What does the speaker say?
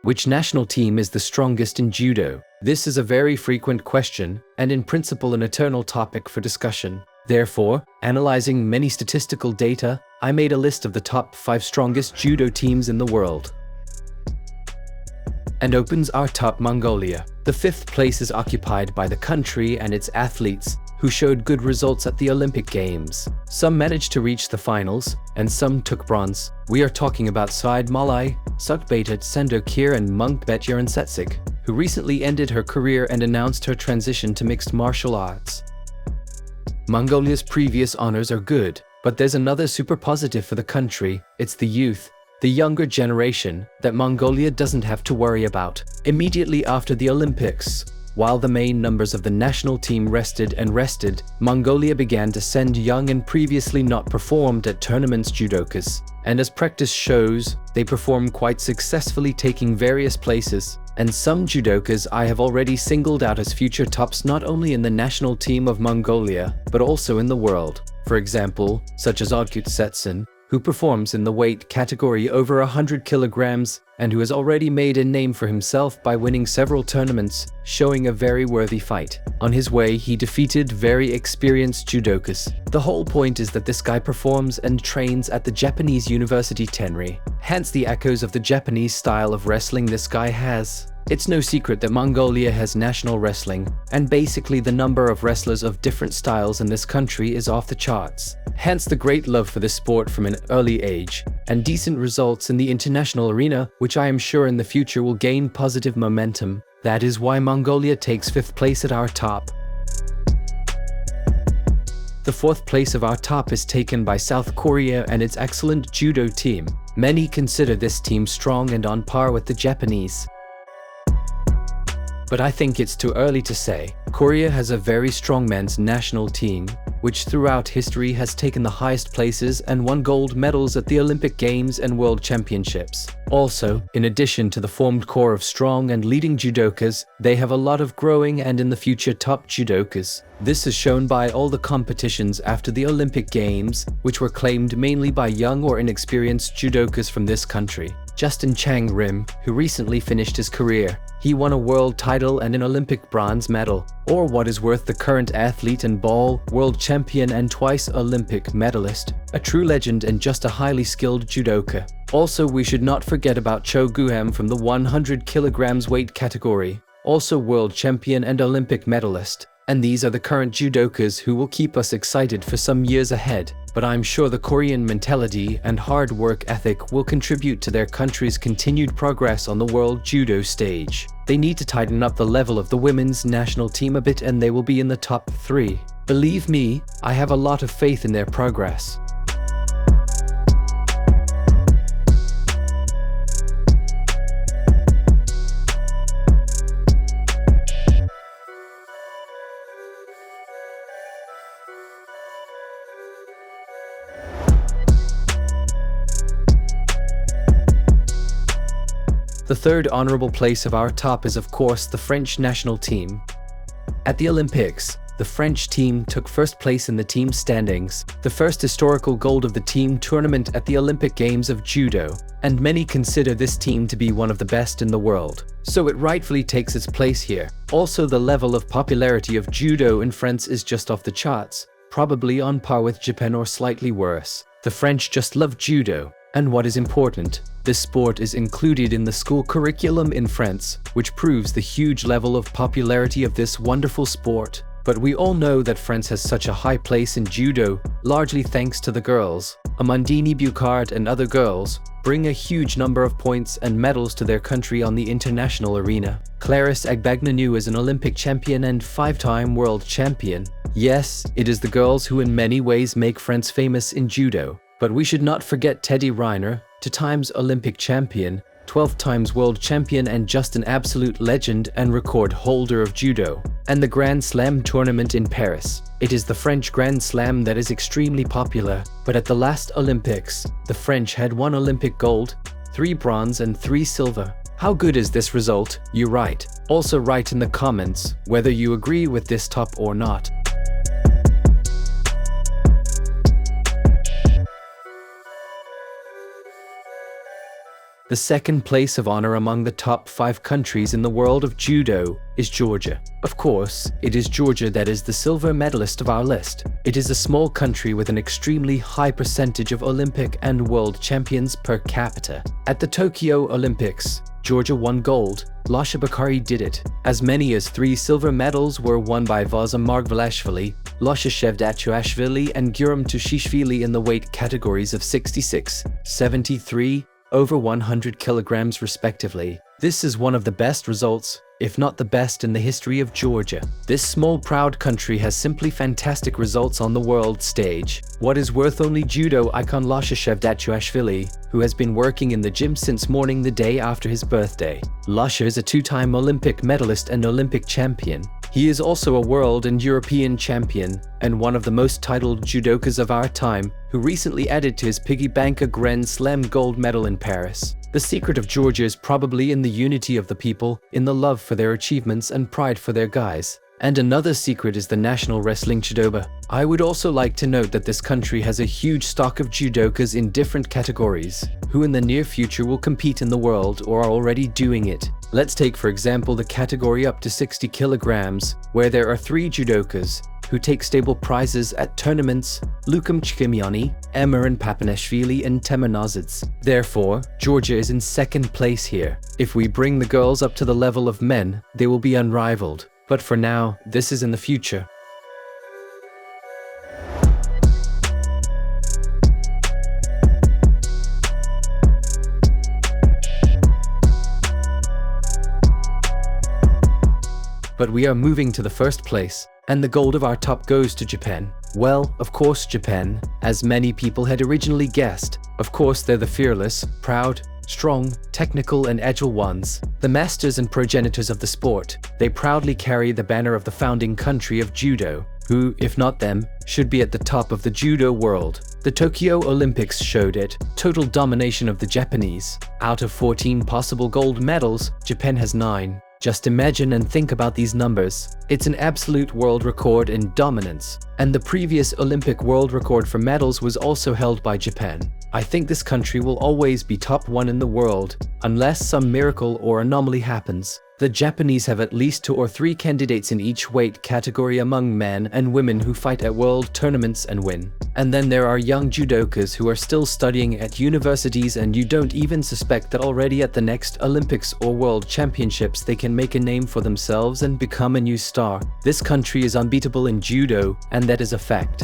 Which national team is the strongest in judo? This is a very frequent question, and in principle an eternal topic for discussion. Therefore, analyzing many statistical data, I made a list of the top 5 strongest judo teams in the world. And opens our top Mongolia. The 5th place is occupied by the country and its athletes, who showed good results at the Olympic Games. Some managed to reach the finals, and some took bronze. We are talking about Said Malai, Sukbetat Sendokir and Mungbet Uransetsig, who recently ended her career and announced her transition to mixed martial arts. Mongolia's previous honors are good, but there's another super positive for the country. It's the youth, the younger generation, that Mongolia doesn't have to worry about. Immediately after the Olympics, while the main numbers of the national team rested, Mongolia began to send young and previously not performed at tournaments judokas. And as practice shows, they perform quite successfully, taking various places. And some judokas I have already singled out as future tops not only in the national team of Mongolia, but also in the world. For example, such as Odkut Setsen, who performs in the weight category over 100 kilograms and who has already made a name for himself by winning several tournaments, showing a very worthy fight. On his way, he defeated very experienced judokas. The whole point is that this guy performs and trains at the Japanese University Tenri, hence the echoes of the Japanese style of wrestling this guy has. It's no secret that Mongolia has national wrestling, and basically the number of wrestlers of different styles in this country is off the charts. Hence the great love for this sport from an early age, and decent results in the international arena, which I am sure in the future will gain positive momentum. That is why Mongolia takes 5th place at our top. The 4th place of our top is taken by South Korea and its excellent judo team. Many consider this team strong and on par with the Japanese. But I think it's too early to say. Korea has a very strong men's national team, which throughout history has taken the highest places and won gold medals at the Olympic Games and World Championships. Also, in addition to the formed core of strong and leading judokas, they have a lot of growing and in the future top judokas. This is shown by all the competitions after the Olympic Games, which were claimed mainly by young or inexperienced judokas from this country. Justin Chang Rim, who recently finished his career, he won a world title and an Olympic bronze medal. Or what is worth, the current athlete and ball, world champion and twice Olympic medalist, a true legend and just a highly skilled judoka. Also, we should not forget about Cho Guham from the 100 kilograms weight category, also world champion and Olympic medalist. And these are the current judokas who will keep us excited for some years ahead. But I'm sure the Korean mentality and hard work ethic will contribute to their country's continued progress on the world judo stage. They need to tighten up the level of the women's national team a bit and they will be in the top 3. Believe me, I have a lot of faith in their progress. The 3rd honorable place of our top is of course the French national team. At the Olympics, the French team took 1st place in the team standings, the first historical gold of the team tournament at the Olympic Games of Judo, and many consider this team to be one of the best in the world, so it rightfully takes its place here. Also, the level of popularity of judo in France is just off the charts, probably on par with Japan or slightly worse. The French just love judo. And what is important, this sport is included in the school curriculum in France, which proves the huge level of popularity of this wonderful sport. But we all know that France has such a high place in judo, largely thanks to the girls. Amandine Bucard and other girls bring a huge number of points and medals to their country on the international arena. Clarisse Agbagnanu is an Olympic champion and 5-time world champion. Yes, it is the girls who in many ways make France famous in judo. But we should not forget Teddy Riner, 2 times Olympic champion, 12 times world champion and just an absolute legend and record holder of judo, and the Grand Slam tournament in Paris. It is the French Grand Slam that is extremely popular, but at the last Olympics, the French had 1 Olympic gold, 3 bronze and 3 silver. How good is this result? You write. Also write in the comments whether you agree with this top or not. The second place of honor among the top 5 countries in the world of judo is Georgia. Of course, it is Georgia that is the silver medalist of our list. It is a small country with an extremely high percentage of Olympic and world champions per capita. At the Tokyo Olympics, Georgia won gold. Lasha Bakari did it. As many as 3 silver medals were won by Vaza Margvelashvili, Lasha Shevdatuashvili and Guram Tushishvili in the weight categories of 66, 73, over 100 kilograms respectively. This is one of the best results, if not the best, in the history of Georgia. This small proud country has simply fantastic results on the world stage. What is worth only judo icon Lasha Shevdatuashvili, who has been working in the gym since morning the day after his birthday. Lasha is a 2-time Olympic medalist and Olympic champion. He is also a world and European champion, and one of the most titled judokas of our time, who recently added to his piggy bank a Grand Slam gold medal in Paris. The secret of Georgia is probably in the unity of the people, in the love for their achievements and pride for their guys. And another secret is the national wrestling judoba. I would also like to note that this country has a huge stock of judokas in different categories, who in the near future will compete in the world or are already doing it. Let's take for example the category up to 60 kilograms, where there are 3 judokas who take stable prizes at tournaments: Lukam Chkimiani, Emiran Papaneshvili and Temernazids. Therefore, Georgia is in second place here. If we bring the girls up to the level of men, they will be unrivaled. But for now, this is in the future. But we are moving to the first place, and the gold of our top goes to Japan. Well, of course Japan, as many people had originally guessed. Of course they're the fearless, proud, strong, technical and agile ones, the masters and progenitors of the sport. They proudly carry the banner of the founding country of judo, who, if not them, should be at the top of the judo world. The Tokyo Olympics showed it, total domination of the Japanese. Out of 14 possible gold medals, Japan has 9. Just imagine and think about these numbers. It's an absolute world record in dominance. And the previous Olympic world record for medals was also held by Japan. I think this country will always be top 1 in the world, unless some miracle or anomaly happens. The Japanese have at least 2 or 3 candidates in each weight category among men and women who fight at world tournaments and win. And then there are young judokas who are still studying at universities, and you don't even suspect that already at the next Olympics or World Championships they can make a name for themselves and become a new star. This country is unbeatable in judo, and that is a fact.